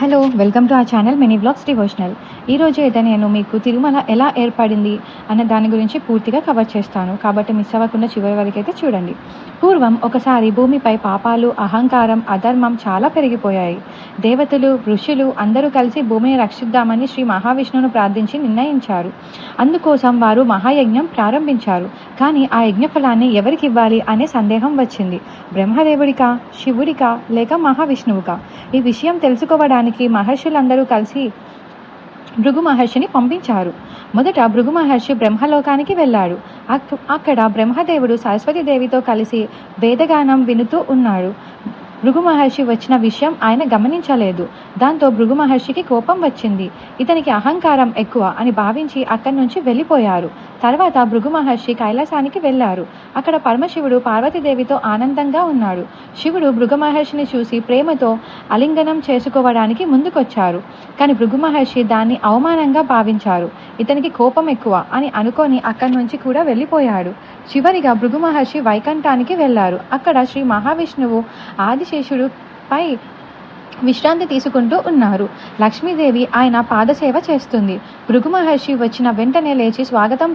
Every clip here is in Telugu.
హలో, వెల్కమ్ టు ఆ ఛానల్ మినీ వ్లాగ్స్ డివోషనల్. ఈరోజు అయితే నేను మీకు తిరుమల ఎలా ఏర్పడింది అన్న దాని గురించి పూర్తిగా కవర్ చేస్తాను, కాబట్టి మిస్ అవ్వకుండా చివరి వరకు అయితే చూడండి. పూర్వం ఒకసారి భూమిపై పాపాలు, అహంకారం, అధర్మం చాలా పెరిగిపోయాయి. దేవతలు, ఋషులు అందరూ కలిసి భూమిని రక్షిద్దామని శ్రీ మహావిష్ణువును ప్రార్థించి నిర్ణయించారు. అందుకోసం వారు మహాయజ్ఞం ప్రారంభించారు. కానీ ఆ యజ్ఞఫలాన్ని ఎవరికి ఇవ్వాలి అనే సందేహం వచ్చింది. బ్రహ్మదేవుడికా, శివుడికా, లేక మహావిష్ణువుకా? ఈ విషయం తెలుసుకోవడానికి మహర్షులందరూ కలిసి భృగు మహర్షిని పంపించారు. మొదట భృగు మహర్షి బ్రహ్మలోకానికి వెళ్ళాడు. అక్కడ బ్రహ్మదేవుడు సరస్వతీదేవితో కలిసి వేదగానం వినుతూ ఉన్నాడు. భృగు మహర్షి వచ్చిన విషయం ఆయన గమనించలేదు. దాంతో భృగు మహర్షికి కోపం వచ్చింది. ఇతనికి అహంకారం ఎక్కువ అని భావించి అక్కడి నుంచి వెళ్ళిపోయారు. తర్వాత భృగు మహర్షి కైలాసానికి వెళ్ళారు. అక్కడ పరమశివుడు పార్వతీదేవితో ఆనందంగా ఉన్నాడు. శివుడు భృగు మహర్షిని చూసి ప్రేమతో ఆలింగనం చేసుకోవడానికి ముందుకొచ్చారు. కానీ భృగు మహర్షి దాన్ని అవమానంగా భావించారు. ఇతనికి కోపం ఎక్కువ అని అనుకొని అక్కడి నుంచి కూడా వెళ్ళిపోయాడు. చివరిగా భృగు మహర్షి వైకుంఠానికి వెళ్ళారు. అక్కడ శ్రీ మహావిష్ణువు ఆదిశేషుడు పై విశ్రాంతి తీసుకుంటూ ఉన్నారు. లక్ష్మీదేవి ఆయన పాదసేవ చేస్తుంది. భృగు మహర్షి వచ్చిన వెంటనే లేచి స్వాగతం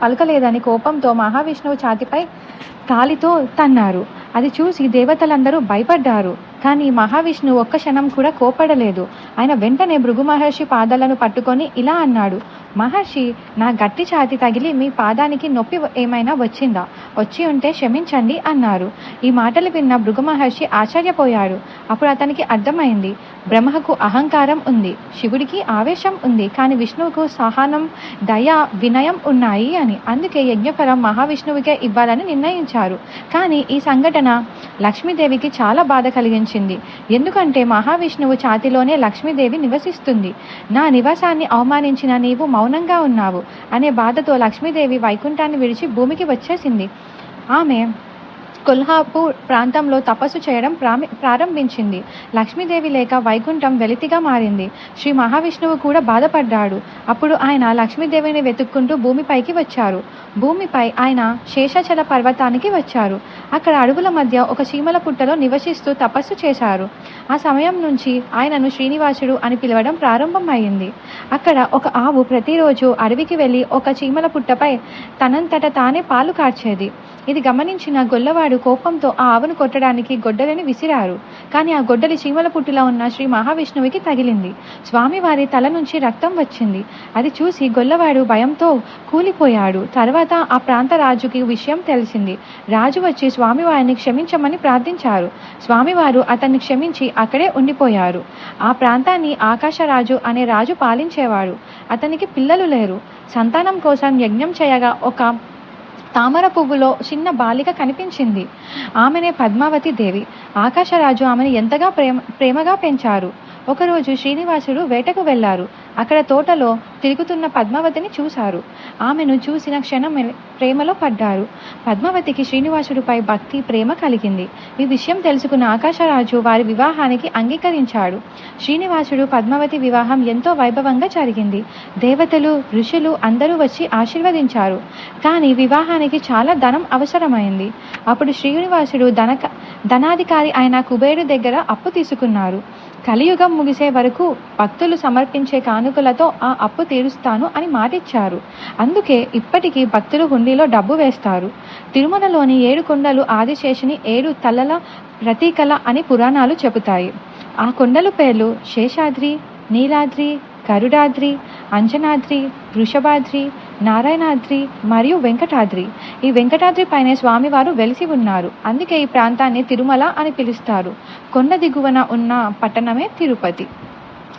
పలకలేదని కోపంతో మహావిష్ణువు ఛాతిపై కాలితో తన్నారు. అది చూసి దేవతలందరూ భయపడ్డారు. కానీ మహావిష్ణువు ఒక్క క్షణం కూడా కోపడలేదు. ఆయన వెంటనే భృగు మహర్షి పాదాలను పట్టుకొని ఇలా అన్నాడు: మహర్షి, నా గట్టి ఛాతి తగిలి మీ పాదానికి నొప్పి ఏమైనా వచ్చిందా? వచ్చి ఉంటే క్షమించండి అన్నారు. ఈ మాటలు విన్న భృగు మహర్షి ఆశ్చర్యపోయాడు. అప్పుడు అతనికి అర్థమైంది, బ్రహ్మకు అహంకారం ఉంది, శివుడికి ఆవేశం ఉంది, కానీ విష్ణువుకు సహనం, దయ, వినయం ఉన్నాయి అని. అందుకే యజ్ఞఫలం మహావిష్ణువుకే ఇవ్వాలని నిర్ణయించారు. కానీ ఈ సంఘటన లక్ష్మీదేవికి చాలా బాధ కలిగించింది. ఎందుకంటే మహావిష్ణువు ఛాతిలోనే లక్ష్మీదేవి నివసిస్తుంది. నా నివాసాన్ని అవమానించిన నీవు మౌనంగా ఉన్నావు అనే బాధతో లక్ష్మీదేవి వైకుంఠాన్ని విడిచి భూమికి వచ్చేసింది. ఆమె కొల్హాపూర్ ప్రాంతంలో తపస్సు చేయడం ప్రారంభించింది. లక్ష్మీదేవి లేక వైకుంఠం వెలితిగా మారింది. శ్రీ మహావిష్ణువు కూడా బాధపడ్డాడు. అప్పుడు ఆయన లక్ష్మీదేవిని వెతుక్కుంటూ భూమిపైకి వచ్చారు. భూమిపై ఆయన శేషాచల పర్వతానికి వచ్చారు. అక్కడ అడవుల మధ్య ఒక చీమల పుట్టలో నివసిస్తూ తపస్సు చేశారు. ఆ సమయం నుంచి ఆయనను శ్రీనివాసుడు అని పిలవడం ప్రారంభమైంది. అక్కడ ఒక ఆవు ప్రతిరోజు అడవికి వెళ్ళి ఒక చీమల పుట్టపై తనంతట తానే పాలు కార్చేది. ఇది గమనించిన గొల్లవాడు కోపంతో ఆ ఆవును కొట్టడానికి గొడ్డలిని విసిరారు. కానీ ఆ గొడ్డలి చీమల పుట్టిలో ఉన్న శ్రీ మహావిష్ణువుకి తగిలింది. స్వామివారి తల నుంచి రక్తం వచ్చింది. అది చూసి గొల్లవాడు భయంతో కూలిపోయాడు. తర్వాత ఆ ప్రాంత రాజుకి విషయం తెలిసింది. రాజు వచ్చి స్వామివారిని క్షమించమని ప్రార్థించారు. స్వామివారు అతన్ని క్షమించి అక్కడే ఉండిపోయారు. ఆ ప్రాంతాన్ని ఆకాశరాజు అనే రాజు పాలించేవాడు. అతనికి పిల్లలు లేరు. సంతానం కోసం యజ్ఞం చేయగా ఒక తామర పువ్వులో చిన్న బాలిక కనిపించింది. ఆమెనే పద్మావతి దేవి. ఆకాశరాజు ఆమెను ఎంతగా ప్రేమగా పెంచారు. ఒకరోజు శ్రీనివాసుడు వేటకు వెళ్ళారు. అక్కడ తోటలో తిరుగుతున్న పద్మావతిని చూశారు. ఆమెను చూసిన క్షణం ప్రేమలో పడ్డారు. పద్మావతికి శ్రీనివాసుడిపై భక్తి, ప్రేమ కలిగింది. ఈ విషయం తెలుసుకున్న ఆకాశరాజు వారి వివాహానికి అంగీకరించాడు. శ్రీనివాసుడు పద్మావతి వివాహం ఎంతో వైభవంగా జరిగింది. దేవతలు, ఋషులు అందరూ వచ్చి ఆశీర్వదించారు. కానీ వివాహానికి చాలా ధనం అవసరమైంది. అప్పుడు శ్రీనివాసుడు ధనాధికారి అయిన కుబేరుడి దగ్గర అప్పు తీసుకున్నారు. కలియుగం ముగిసే వరకు భక్తులు సమర్పించే కానుకలతో ఆ అప్పు తీరుస్తాను అని మాటిచ్చారు. అందుకే ఇప్పటికీ భక్తులు హుండీలో డబ్బు వేస్తారు. తిరుమలలోని 7 కొండలు ఆదిశేషుని 7 తలల ప్రతీకల అని పురాణాలు చెబుతాయి. ఆ కొండల పేర్లు శేషాద్రి, నీలాద్రి, గరుడాద్రి, అంజనాద్రి, వృషభాద్రి, నారాయణాద్రి మరియు వెంకటాద్రి. ఈ వెంకటాద్రి పైనే స్వామివారు వెలిసి ఉన్నారు. అందుకే ఈ ప్రాంతాన్ని తిరుమల అని పిలుస్తారు. కొండ దిగువన ఉన్న పట్టణమే తిరుపతి.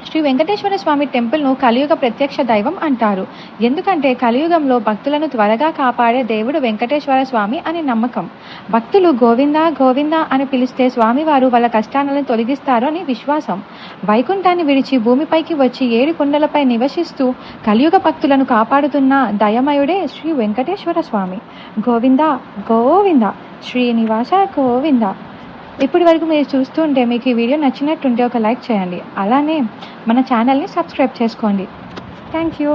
శ్రీ వెంకటేశ్వర స్వామి టెంపుల్ను కలియుగ ప్రత్యక్ష దైవం అంటారు. ఎందుకంటే కలియుగంలో భక్తులను త్వరగా కాపాడే దేవుడు వెంకటేశ్వర స్వామి అని నమ్మకం. భక్తులు గోవిందా గోవిందా అని పిలిస్తే స్వామివారు వాళ్ళ కష్టాలను తొలగిస్తారు అని విశ్వాసం. వైకుంఠాన్ని విడిచి భూమిపైకి వచ్చి 7 కొండలపై నివసిస్తూ కలియుగ భక్తులను కాపాడుతున్న దయమయుడే శ్రీ వెంకటేశ్వర స్వామి. గోవిందా గోవిందా, శ్రీనివాస గోవిందా. ఇప్పటి వరకు మీరు చూస్తుంటే మీకు ఈ వీడియో నచ్చినట్టుంటే ఒక లైక్ చేయండి. అలానే మన ఛానల్ని సబ్స్క్రైబ్ చేసుకోండి. Thank you.